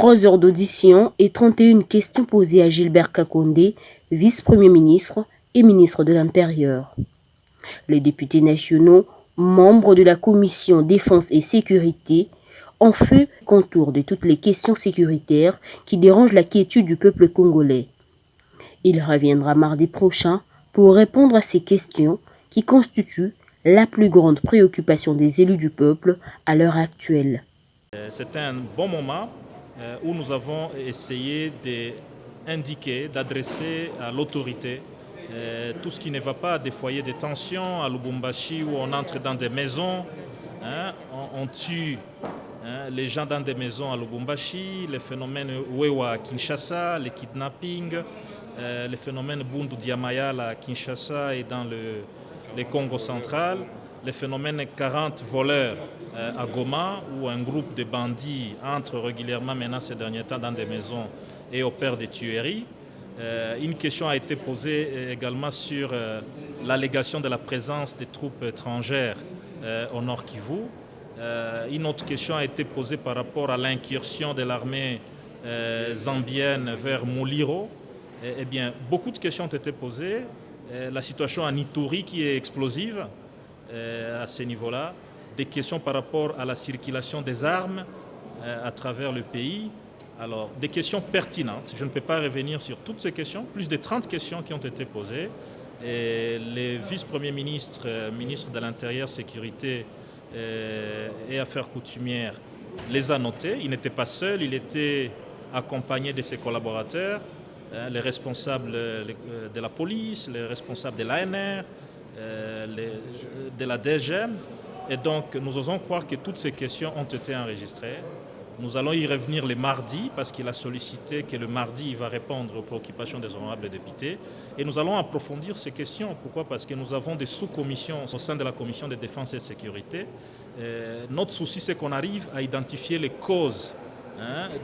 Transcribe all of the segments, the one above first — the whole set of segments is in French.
3 heures d'audition et 31 questions posées à Gilbert Kakondé, vice-premier ministre et ministre de l'Intérieur. Les députés nationaux, membres de la commission Défense et Sécurité, ont fait contour de toutes les questions sécuritaires qui dérangent la quiétude du peuple congolais. Il reviendra mardi prochain pour répondre à ces questions qui constituent la plus grande préoccupation des élus du peuple à l'heure actuelle. C'était un bon moment où nous avons essayé d'indiquer, d'adresser à l'autorité tout ce qui ne va pas, des foyers de tension à Lubumbashi où on entre dans des maisons, on tue les gens dans des maisons à Lubumbashi, les phénomènes Wewa à Kinshasa, les kidnappings, les phénomènes Bundu Diamayala à Kinshasa et dans le Congo central, les phénomènes 40 voleurs à Goma où un groupe de bandits entre régulièrement maintenant ces derniers temps dans des maisons et opère des tueries. Une question a été posée également sur l'allégation de la présence des troupes étrangères au Nord Kivu. Une autre question a été posée par rapport à l'incursion de l'armée zambienne vers Muliro. Eh bien, beaucoup de questions ont été posées. La situation en Ituri qui est explosive à ce niveau-là. Des questions par rapport à la circulation des armes à travers le pays. Alors, des questions pertinentes. Je ne peux pas revenir sur toutes ces questions. Plus de 30 questions qui ont été posées. Et les vice-premiers ministres, ministres de l'Intérieur, Sécurité et Affaires coutumières les a notés. Il n'était pas seul, il était accompagné de ses collaborateurs, les responsables de la police, les responsables de l'ANR, de la DGM. Et donc, nous osons croire que toutes ces questions ont été enregistrées. Nous allons y revenir le mardi parce qu'il a sollicité que le mardi, il va répondre aux préoccupations des honorables députés. Et nous allons approfondir ces questions. Pourquoi? Parce que nous avons des sous-commissions au sein de la commission de défense et de sécurité. Notre souci, c'est qu'on arrive à identifier les causes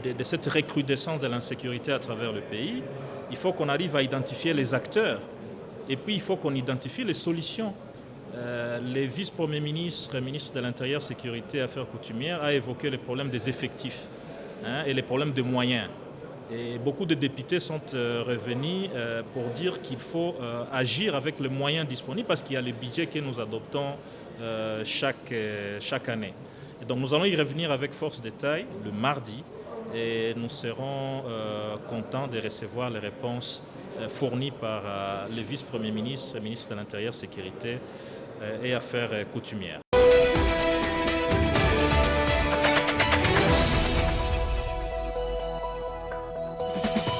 de cette recrudescence de l'insécurité à travers le pays. Il faut qu'on arrive à identifier les acteurs. Et puis, il faut qu'on identifie les solutions. Les vice-premiers ministres, ministres de l'Intérieur, Sécurité et Affaires coutumières a évoqué les problèmes des effectifs et les problèmes de moyens. Et beaucoup de députés sont revenus pour dire qu'il faut agir avec les moyens disponibles parce qu'il y a le budget que nous adoptons chaque année. Et donc nous allons y revenir avec force détail le mardi et nous serons contents de recevoir les réponses fournies par les vice-premiers ministres, ministres de l'Intérieur, Sécurité et Affaires coutumières.